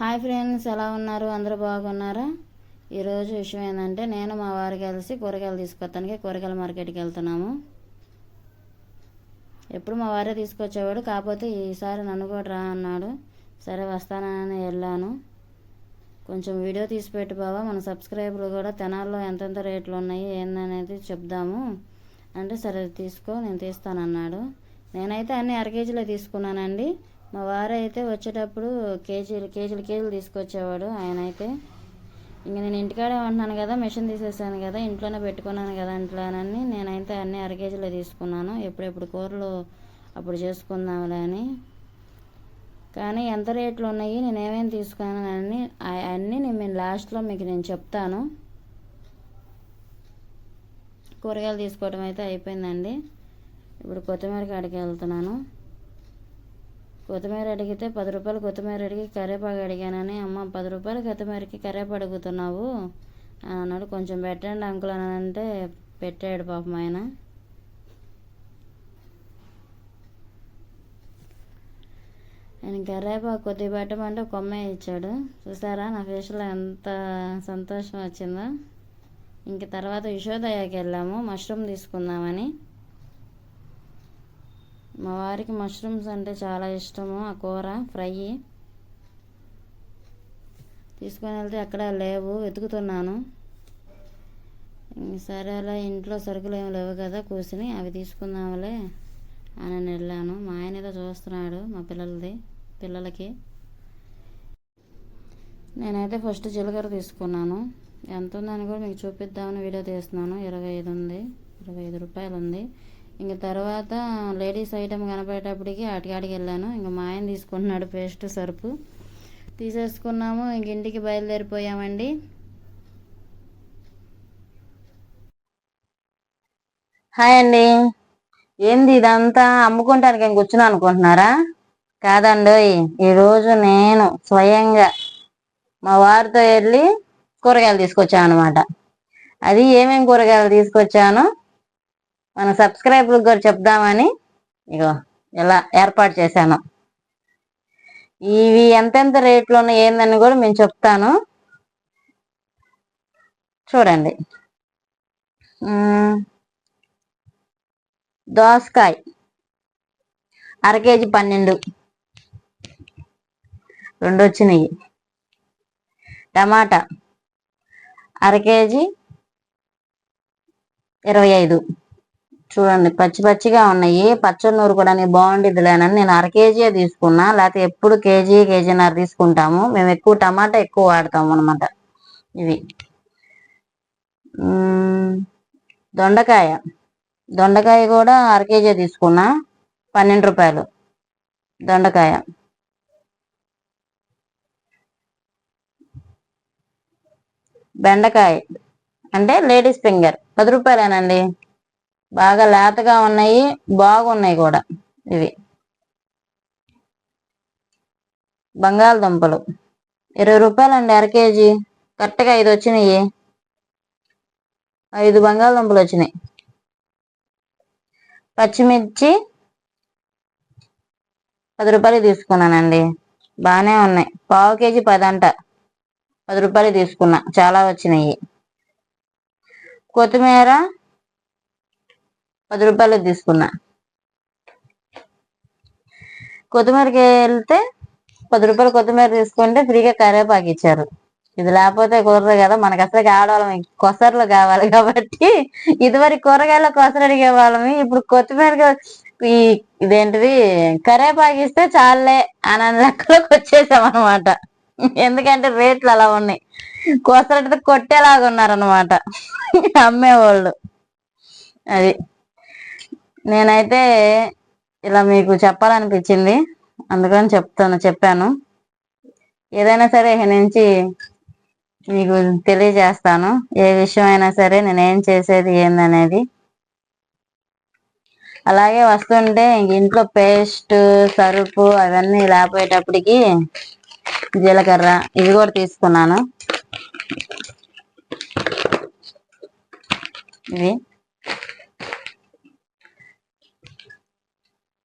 Hi friends, ఎలా ఉన్నారు? అందరూ బాగున్నారా? ఈరోజు విషయం ఏంటంటే, నేను మా వారు కలిసి కూరగాయలు తీసుకొస్తానికి కూరగాయల మార్కెట్కి వెళ్తున్నాము. ఎప్పుడు మా వారే తీసుకొచ్చేవాడు, కాకపోతే ఈసారి నన్ను కూడా రా అన్నాడు. సరే వస్తానని వెళ్ళాను. కొంచెం వీడియో తీసి పెట్టు బావా, మన సబ్స్క్రైబర్లు కూడా తెనాల్లో ఎంతెంత రేట్లు ఉన్నాయి ఏందనేది చెప్దాము అంటే, సరే తీసుకో నేను తీస్తానన్నాడు. నేనైతే అన్ని అరకేజీలో తీసుకున్నానండి. మా వారు అయితే వచ్చేటప్పుడు కేజీలు తీసుకొచ్చేవాడు. ఆయన అయితే ఇంక నేను ఇంటికాడే ఉంటున్నాను కదా, మిషన్ తీసేసాను కదా, ఇంట్లోనే పెట్టుకున్నాను కదా ఇంట్లోనని నేనైతే అన్ని అరకేజీలో తీసుకున్నాను. ఎప్పుడెప్పుడు కూరలు అప్పుడు చేసుకుందాంలే అని. కానీ ఎంత రేట్లు ఉన్నాయి, నేను ఏమేమి తీసుకున్నాను అన్నీ నేను లాస్ట్లో మీకు నేను చెప్తాను. కూరగాయలు తీసుకోవడం అయితే అయిపోయిందండి. ఇప్పుడు కొత్తిమీర కాడికి వెళ్తున్నాను. కొత్తిమీర అడిగితే 10 రూపాయలు కొత్తిమీర అడిగి కరివేపాకు అడిగానని, అమ్మ 10 రూపాయలు కొత్తిమీరకి కరివేపాకు అడుగుతున్నావు అని అన్నాడు. కొంచెం పెట్టండి అంకుల్ అని అంటే పెట్టాడు పాపం ఆయన. ఆయన కరివేపాకు కొద్దిగా పెట్టమంటే కొమ్మే ఇచ్చాడు. చూసారా నా ఫేస్లో ఎంత సంతోషం వచ్చిందో. ఇంక తర్వాత యశోదయాకి వెళ్ళాము మష్రూమ్ తీసుకుందామని. మా వారికి మష్రూమ్స్ అంటే చాలా ఇష్టము. ఆ కూర ఫ్రై తీసుకొని వెళ్తే ఎక్కడా లేవు, వెతుకుతున్నాను. సరే అలా ఇంట్లో సరుకులు ఏమి లేవు కదా, కూర్చుని అవి తీసుకుందాంలే అని వెళ్ళాను. మా ఆయన ఏదో చూస్తున్నాడు మా పిల్లలకి. నేనైతే ఫస్ట్ జీలకర్ర తీసుకున్నాను. ఎంత ఉందని కూడా మీకు చూపిద్దామని వీడియో తీస్తున్నాను. 25 రూపాయలు ఉంది. ఇంక తర్వాత లేడీస్ ఐటమ్ కనపడేటప్పటికి అటుకాడికి వెళ్ళాను. ఇంక మా ఆయన తీసుకుంటున్నాడు పేస్ట్ సరుపు తీసేసుకున్నాము. ఇంక ఇంటికి బయలుదేరిపోయామండి. హాయ్ అండి. ఏంది ఇదంతా అమ్ముకుంటానికి ఏం కూర్చున్నా అనుకుంటున్నారా? కాదండి, ఈరోజు నేను స్వయంగా మా వారితో వెళ్ళి కూరగాయలు తీసుకొచ్చాను అనమాట. అది ఏమేమి కూరగాయలు తీసుకొచ్చాను మన సబ్స్క్రైబర్లకు కూడా చెప్దామని ఇగో ఇలా ఏర్పాటు చేశాను. ఇవి ఎంతెంత రేట్లు ఉన్నాయి ఏందని కూడా మేము చెప్తాను, చూడండి. దోసకాయ అరకేజీ 12, 2 వచ్చినాయి. టమాటా అరకేజీ 25. చూడండి పచ్చిగా ఉన్నాయి. పచ్చనూరు కూడా బాగుండిద్దిలేనని నేను అరకేజీ తీసుకున్నా. లేకపోతే ఎప్పుడు కేజీన్నర తీసుకుంటాము. మేము ఎక్కువ టమాటా ఎక్కువ వాడతాము అనమాట. ఇవి దొండకాయ కూడా అరకేజీ తీసుకున్నా, 12 రూపాయలు దొండకాయ. బెండకాయ అంటే లేడీస్ ఫింగర్ 10 రూపాయలేనండి. బాగా లేతగా ఉన్నాయి, బాగున్నాయి కూడా. ఇవి బంగాళదుంపలు 20 రూపాయలండి అరకేజీ. కరెక్ట్గా 5 వచ్చినాయి. 5 బంగాళదుంపలు వచ్చినాయి. పచ్చిమిర్చి 10 రూపాయలు తీసుకున్నానండి. బాగానే ఉన్నాయి. పావు కేజీ 10 అంట. 10 రూపాయలు తీసుకున్నా, చాలా వచ్చినాయి. కొత్తిమీర 10 రూపాయలు తీసుకున్నా. కొత్తిమీరకి వెళ్తే 10 రూపాయలు కొత్తిమీర తీసుకుంటే ఫ్రీగా కరివేపాకు ఇచ్చారు. ఇది లేకపోతే కుదరదు కదా, మనకు అసలు ఆడవాళ్ళం కొసర్లు కావాలి కాబట్టి ఇదివరకు కూరగాయల కొసరు అడిగే వాళ్ళమి. ఇప్పుడు కొత్తిమీర ఇదేంటిది కరివేపాకు ఇస్తే చాలే అని లెక్కలోకి వచ్చేసాం అనమాట. ఎందుకంటే రేట్లు అలా ఉన్నాయి. కొసరడితే కొట్టేలాగా ఉన్నారనమాట అమ్మేవాళ్ళు. అది నేనైతే ఇలా మీకు చెప్పాలనిపించింది, అందుకని చెప్పాను. ఏదైనా సరే ఇక నుంచి మీకు తెలియజేస్తాను. ఏ విషయం అయినా సరే నేనేం చేసేది ఏందనేది. అలాగే వస్తుంటే ఇంట్లో పేస్ట్ సరుపు అవన్నీ లేకపోయేటప్పటికి జీలకర్ర ఇవి కూడా తీసుకున్నాను. ఇవి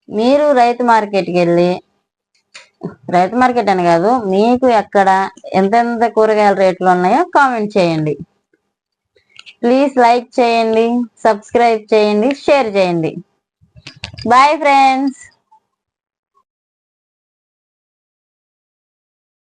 మీరు రైతు మార్కెట్కి వెళ్ళి రైతు మార్కెట్ అని కాదు, మీకు ఎక్కడ ఎంతెంత కూరగాయల రేట్లు ఉన్నాయో కామెంట్ చేయండి. ప్లీజ్ లైక్ చేయండి, సబ్స్క్రైబ్ చేయండి, షేర్ చేయండి. Bye friends.